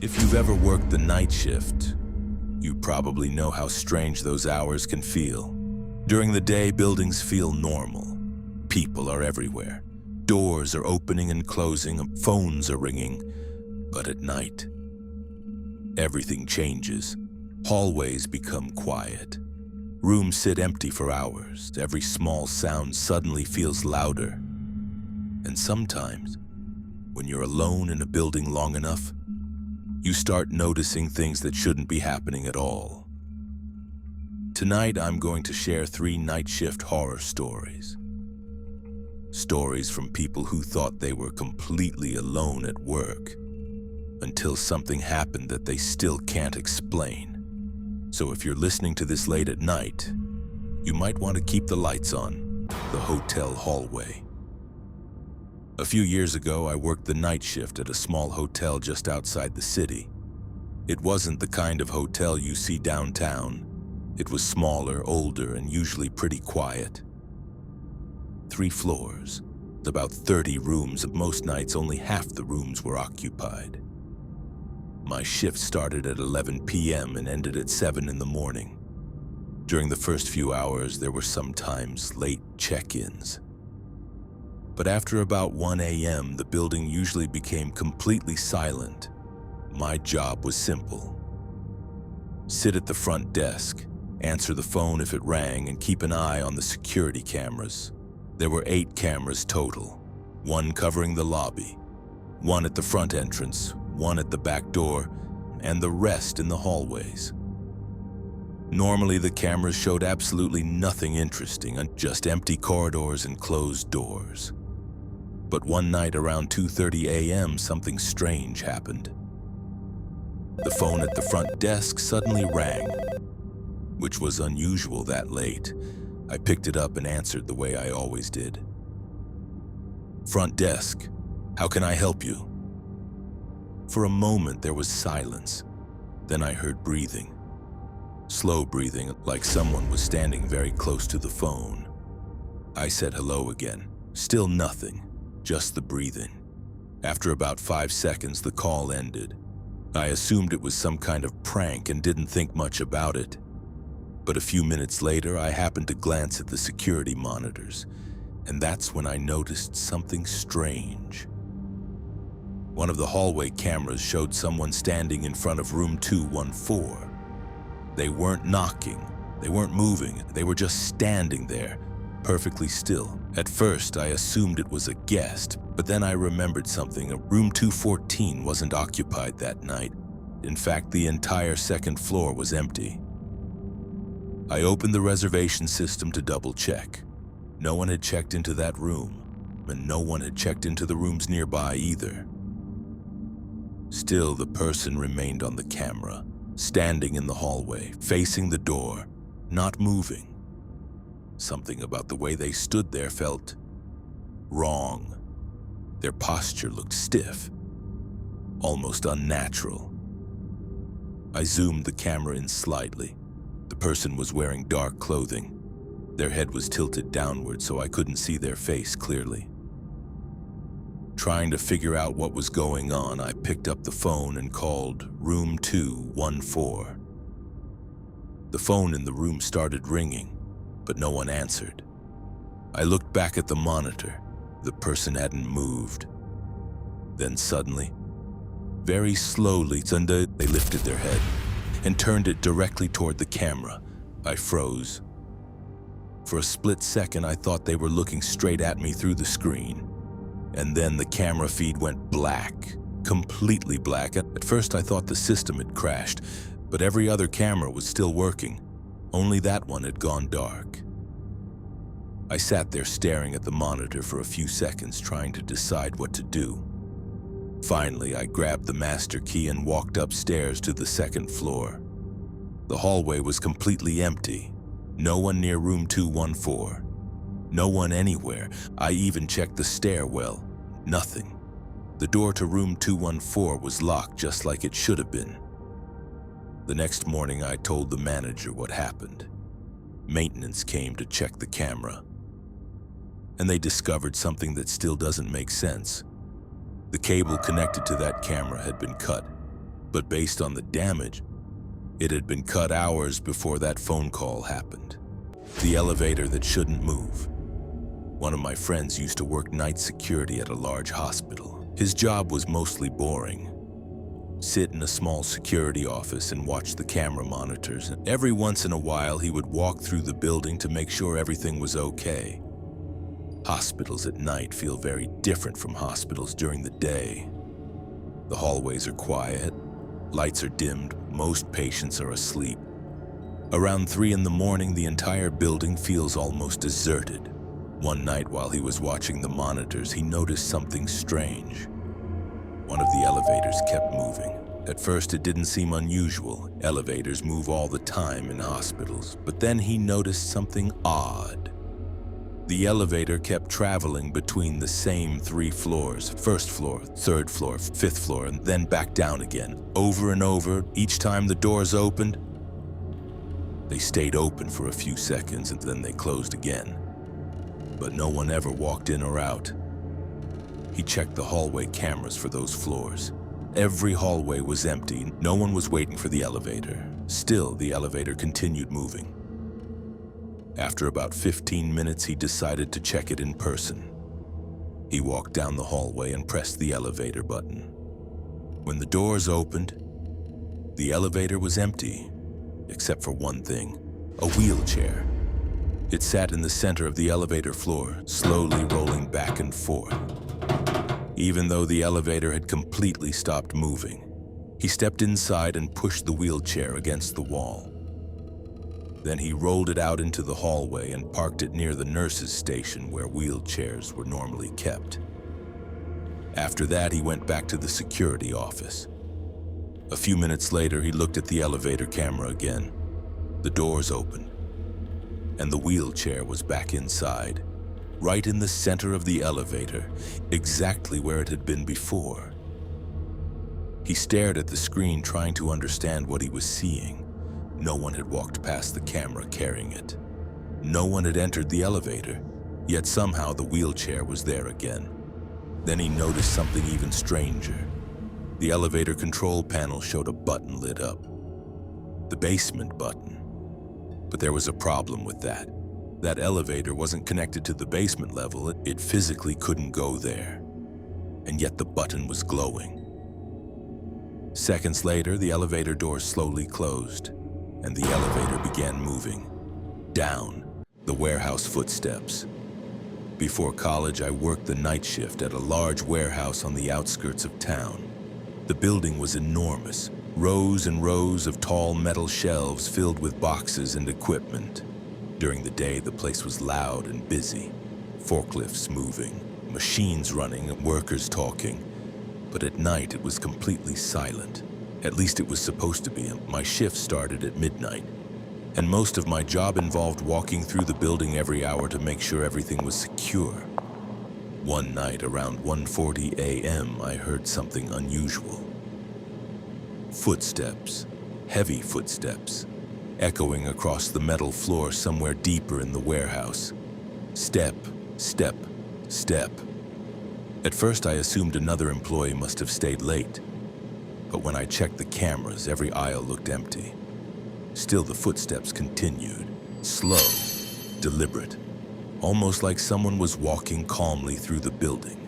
If you've ever worked the night shift, you probably know how strange those hours can feel. During the day, buildings feel normal. People are everywhere. Doors are opening and closing, phones are ringing. But at night, everything changes. Hallways become quiet. Rooms sit empty for hours. Every small sound suddenly feels louder. And sometimes, when you're alone in a building long enough, you start noticing things that shouldn't be happening at all. Tonight, I'm going to share 3 night shift horror stories. Stories from people who thought they were completely alone at work, until something happened that they still can't explain. So if you're listening to this late at night, you might want to keep the lights on. The hotel hallway. A few years ago, I worked the night shift at a small hotel just outside the city. It wasn't the kind of hotel you see downtown. It was smaller, older, and usually pretty quiet. 3 floors, about 30 rooms, and most nights only half the rooms were occupied. My shift started at 11 p.m. and ended at 7 in the morning. During the first few hours, there were sometimes late check-ins. But after about 1 a.m., the building usually became completely silent. My job was simple. Sit at the front desk, answer the phone if it rang, and keep an eye on the security cameras. There were 8 cameras total, 1 covering the lobby, 1 at the front entrance, 1 at the back door, and the rest in the hallways. Normally, the cameras showed absolutely nothing interesting, just empty corridors and closed doors. But one night around 2:30 a.m., something strange happened. The phone at the front desk suddenly rang, which was unusual that late. I picked it up and answered the way I always did. "Front desk, how can I help you?" For a moment, there was silence. Then I heard breathing. Slow breathing, like someone was standing very close to the phone. I said hello again. Still nothing, just the breathing. After about 5 seconds, the call ended. I assumed it was some kind of prank and didn't think much about it. But a few minutes later, I happened to glance at the security monitors, and that's when I noticed something strange. One of the hallway cameras showed someone standing in front of room 214. They weren't knocking, they weren't moving, they were just standing there, perfectly still. At first, I assumed it was a guest, but then I remembered something. Room 214 wasn't occupied that night. In fact, the entire second floor was empty. I opened the reservation system to double-check. No one had checked into that room, and no one had checked into the rooms nearby either. Still, the person remained on the camera, standing in the hallway, facing the door, not moving. Something about the way they stood there felt wrong. Their posture looked stiff, almost unnatural. I zoomed the camera in slightly. The person was wearing dark clothing. Their head was tilted downward, so I couldn't see their face clearly. Trying to figure out what was going on, I picked up the phone and called room 214. The phone in the room started ringing, but no one answered. I looked back at the monitor. The person hadn't moved. Then suddenly, very slowly, they lifted their head and turned it directly toward the camera. I froze. For a split second, I thought they were looking straight at me through the screen. And then the camera feed went black, completely black. At first, I thought the system had crashed, but every other camera was still working. Only that one had gone dark. I sat there staring at the monitor for a few seconds, trying to decide what to do. Finally, I grabbed the master key and walked upstairs to the second floor. The hallway was completely empty. No one near room 214. No one anywhere. I even checked the stairwell. Nothing. The door to room 214 was locked just like it should have been. The next morning, I told the manager what happened. Maintenance came to check the camera, and they discovered something that still doesn't make sense. The cable connected to that camera had been cut, But based on the damage, it had been cut hours before that phone call happened. The elevator that shouldn't move. One of my friends used to work night security at a large hospital. His job was mostly boring. Sit in a small security office and watch the camera monitors. Every once in a while, he would walk through the building to make sure everything was okay. Hospitals at night feel very different from hospitals during the day. The hallways are quiet, lights are dimmed, most patients are asleep. Around 3 in the morning, the entire building feels almost deserted. One night while he was watching the monitors, he noticed something strange. One of the elevators kept moving. At first, it didn't seem unusual. Elevators move all the time in hospitals. But then he noticed something odd. The elevator kept traveling between the same 3 floors, 1st floor, 3rd floor, 5th floor, and then back down again, over and over. Each time the doors opened, they stayed open for a few seconds and then they closed again. But no one ever walked in or out. He checked the hallway cameras for those floors. Every hallway was empty. No one was waiting for the elevator. Still, the elevator continued moving. After about 15 minutes, he decided to check it in person. He walked down the hallway and pressed the elevator button. When the doors opened, the elevator was empty, except for one thing, a wheelchair. It sat in the center of the elevator floor, slowly rolling back and forth. Even though the elevator had completely stopped moving, he stepped inside and pushed the wheelchair against the wall. Then he rolled it out into the hallway and parked it near the nurse's station where wheelchairs were normally kept. After that, he went back to the security office. A few minutes later, he looked at the elevator camera again. The doors opened, and the wheelchair was back inside, right in the center of the elevator, exactly where it had been before. He stared at the screen, trying to understand what he was seeing. No one had walked past the camera carrying it. No one had entered the elevator, yet somehow the wheelchair was there again. Then he noticed something even stranger. The elevator control panel showed a button lit up. The basement button. But there was a problem with that. That elevator wasn't connected to the basement level. It physically couldn't go there. And yet the button was glowing. Seconds later, the elevator doors slowly closed, and the elevator began moving. Down the warehouse footsteps. Before college, I worked the night shift at a large warehouse on the outskirts of town. The building was enormous, rows and rows of tall metal shelves filled with boxes and equipment. During the day, the place was loud and busy. Forklifts moving, machines running, and workers talking. But at night, it was completely silent. At least it was supposed to be. My shift started at midnight, and most of my job involved walking through the building every hour to make sure everything was secure. One night, around 1:40 a.m., I heard something unusual. Footsteps, heavy footsteps, echoing across the metal floor somewhere deeper in the warehouse. Step, step, step. At first, I assumed another employee must have stayed late. But when I checked the cameras, every aisle looked empty. Still, the footsteps continued, slow, deliberate, almost like someone was walking calmly through the building.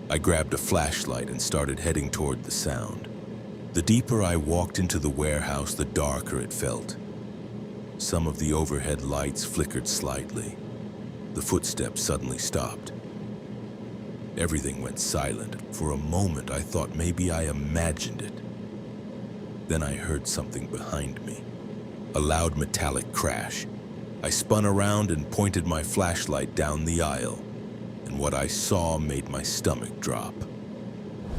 I grabbed a flashlight and started heading toward the sound. The deeper I walked into the warehouse, the darker it felt. Some of the overhead lights flickered slightly. The footsteps suddenly stopped. Everything went silent. For a moment, I thought maybe I imagined it. Then I heard something behind me, a loud metallic crash. I spun around and pointed my flashlight down the aisle, and what I saw made my stomach drop.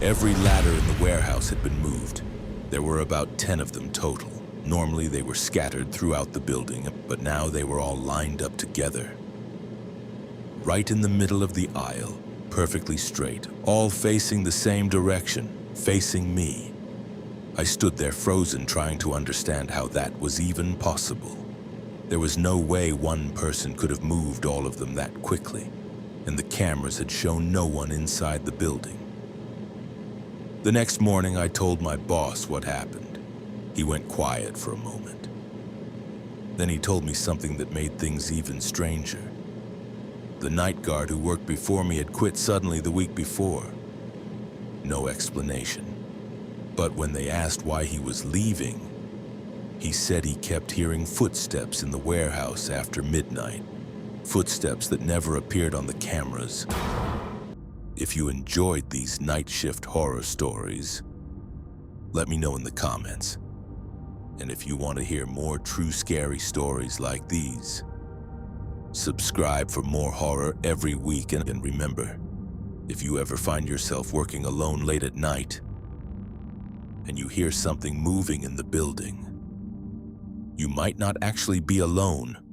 Every ladder in the warehouse had been moved. There were about 10 of them total. Normally they were scattered throughout the building, but now they were all lined up together. Right in the middle of the aisle, perfectly straight, all facing the same direction, facing me. I stood there frozen, trying to understand how that was even possible. There was no way one person could have moved all of them that quickly, and the cameras had shown no one inside the building. The next morning, I told my boss what happened. He went quiet for a moment. Then he told me something that made things even stranger. The night guard who worked before me had quit suddenly the week before. No explanation. But when they asked why he was leaving, he said he kept hearing footsteps in the warehouse after midnight. Footsteps that never appeared on the cameras. If you enjoyed these night shift horror stories, let me know in the comments. And if you want to hear more true scary stories like these, subscribe for more horror every week. And remember, if you ever find yourself working alone late at night and you hear something moving in the building, you might not actually be alone.